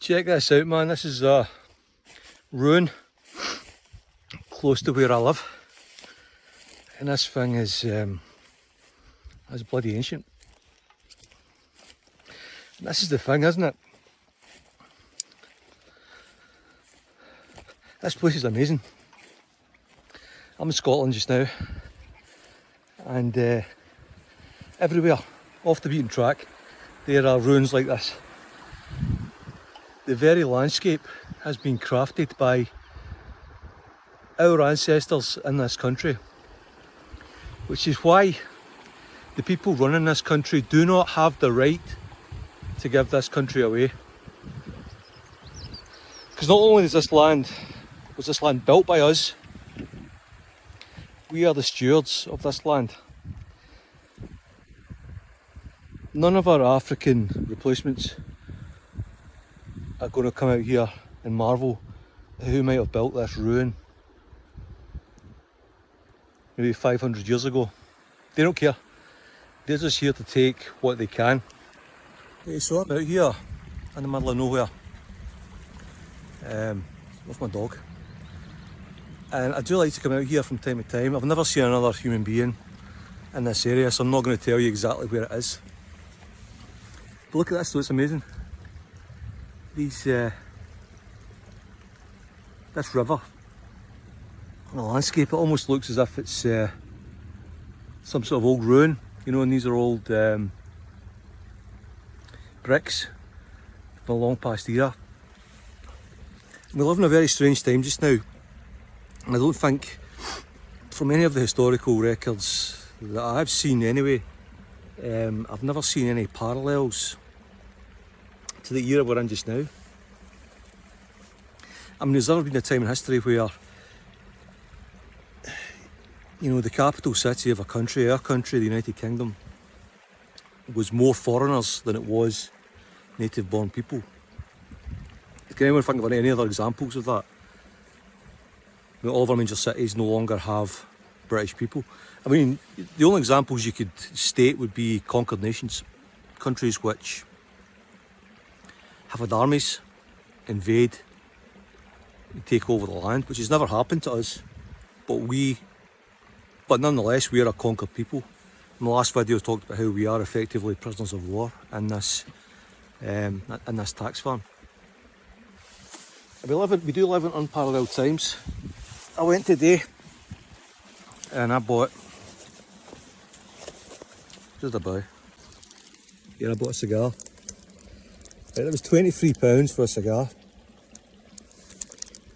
Check this out, man. This is a ruin close to where I live, and this thing is bloody ancient. And this is the thing, isn't it? This place is amazing. I'm in Scotland just now, and everywhere off the beaten track there are ruins like this. The very landscape has been crafted by our ancestors in this country, which is why the people running this country do not have the right to give this country away. Because not only was this land built by us, we are the stewards of this land. None of our African replacements are going to come out here and marvel at who might have built this ruin maybe 500 years ago. They don't care. They're just here to take what they can. Okay, so I'm out here in the middle of nowhere with my dog, and I do like to come out here from time to time. I've never seen another human being in this area, so I'm not going to tell you exactly where it is. But look at this though, it's amazing. This river and the landscape, it almost looks as if it's some sort of old ruin, you know, and these are old bricks from a long past era. We live in a very strange time just now, and I don't think, from any of the historical records that I've seen anyway, I've never seen any parallels to the era we're in just now. I mean, there's never been a time in history where, you know, the capital city of a country, our country, the United Kingdom, was more foreigners than it was native born people. Can anyone think of any other examples of that? I mean, all of our major cities no longer have British people. I mean, the only examples you could state would be conquered nations, countries which have had armies invade, take over the land, which has never happened to us, but nonetheless we are a conquered people. In the last video I talked about how we are effectively prisoners of war in this tax farm. We do live in unparalleled times. I went today and I bought, just a buy. Yeah, I bought a cigar. It was £23 for a cigar.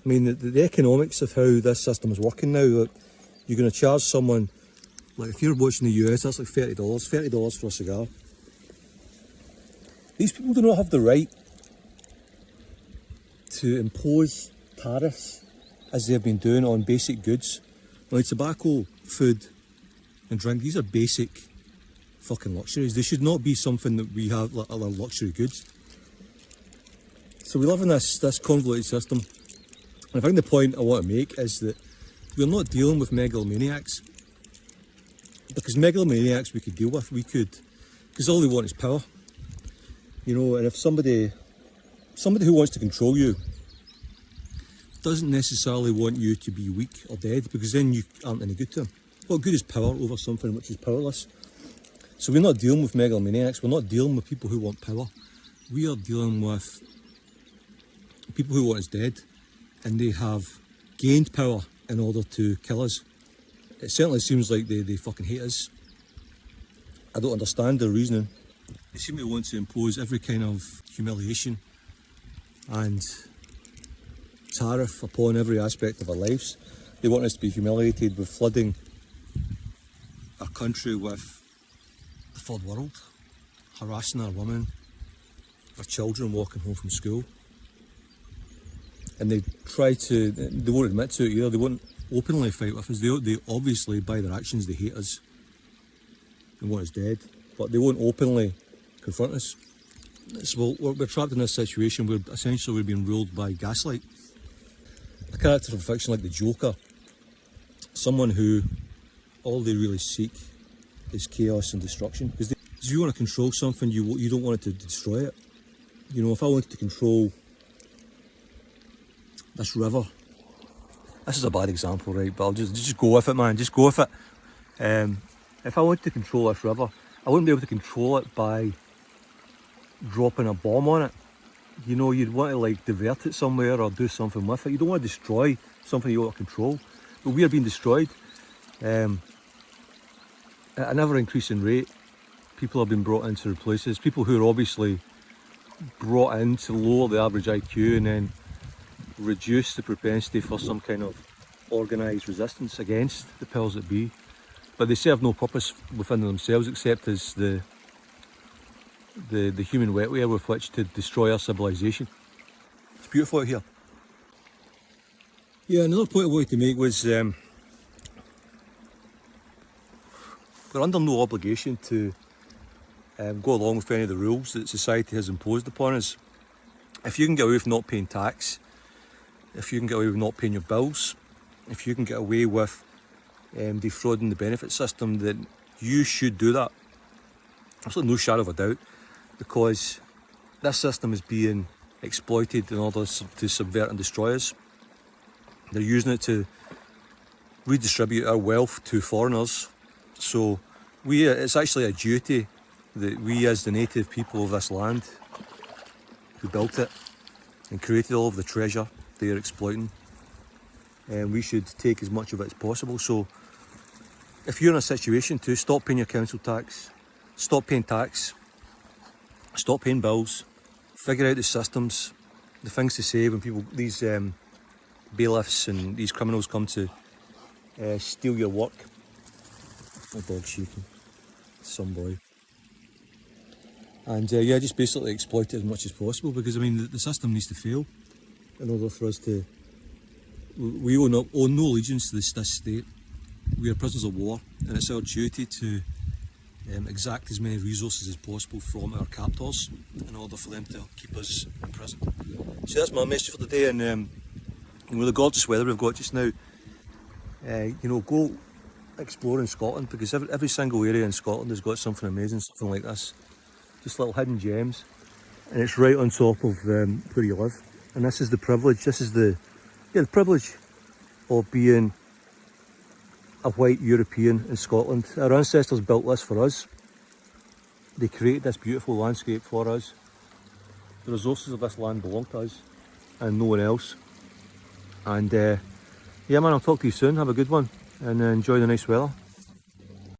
I mean, the economics of how this system is working now, that you're going to charge someone, like if you're watching the US, that's like $30 for a cigar. These people do not have the right to impose tariffs as they have been doing on basic goods. Like tobacco, food and drink, these are basic fucking luxuries. They should not be something that we have like other luxury goods. So we live in this convoluted system. And I think the point I want to make is that we're not dealing with megalomaniacs. Because megalomaniacs we could deal with, because all they want is power. You know, and if somebody who wants to control you doesn't necessarily want you to be weak or dead, because then you aren't any good to them. What good is power over something which is powerless? So we're not dealing with megalomaniacs, we're not dealing with people who want power. We are dealing with people who want us dead, and they have gained power in order to kill us. It certainly seems like they fucking hate us. I don't understand their reasoning. They seem to want to impose every kind of humiliation and tariff upon every aspect of our lives. They want us to be humiliated with flooding our country with the third world, harassing our women, our children walking home from school. And they won't admit to it either, they won't openly fight with us. They obviously, by their actions, they hate us and want us dead, but they won't openly confront us. So we're trapped in this situation where essentially we're being ruled by gaslight. A character of fiction like the Joker, someone who all they really seek is chaos and destruction. Because if you want to control something, you don't want it to destroy it. You know, if I wanted to control this river. This is a bad example, right? But I'll just go with it, man. Just go with it. If I wanted to control this river, I wouldn't be able to control it by dropping a bomb on it. You know, you'd want to like divert it somewhere or do something with it. You don't want to destroy something you want to control. But we are being destroyed at an ever increasing rate. People have been brought into places. People who are obviously brought in to lower the average IQ and then reduce the propensity for some kind of organised resistance against the powers that be. But they serve no purpose within themselves except as the human wetware with which to destroy our civilization. It's beautiful out here. Yeah, another point I wanted to make was we're under no obligation to go along with any of the rules that society has imposed upon us. If you can get away with not paying tax, if you can get away with not paying your bills, if you can get away with defrauding the benefit system, then you should do that. Absolutely no shadow of a doubt, because this system is being exploited in order to subvert and destroy us. They're using it to redistribute our wealth to foreigners. So it's actually a duty that we as the native people of this land who built it and created all of the treasure they are exploiting, and we should take as much of it as possible. So if you're in a situation to stop paying your council tax, stop paying tax, stop paying bills, figure out the systems, the things to say when people, these bailiffs and these criminals come to steal your work. My dog's shaking, some boy. And yeah, just basically exploit it as much as possible, because I mean the system needs to fail in order for us to. We owe no allegiance to this state. We are prisoners of war, and it's our duty to exact as many resources as possible from our captors in order for them to keep us in prison. So that's my message for today. And with the gorgeous weather we've got just now, you know, go explore in Scotland, because every single area in Scotland has got something amazing, something like this. Just little hidden gems, and it's right on top of where you live. And this is the privilege, this is the privilege of being a white European in Scotland. Our ancestors built this for us. They created this beautiful landscape for us. The resources of this land belong to us and no one else. And yeah man, I'll talk to you soon. Have a good one and enjoy the nice weather.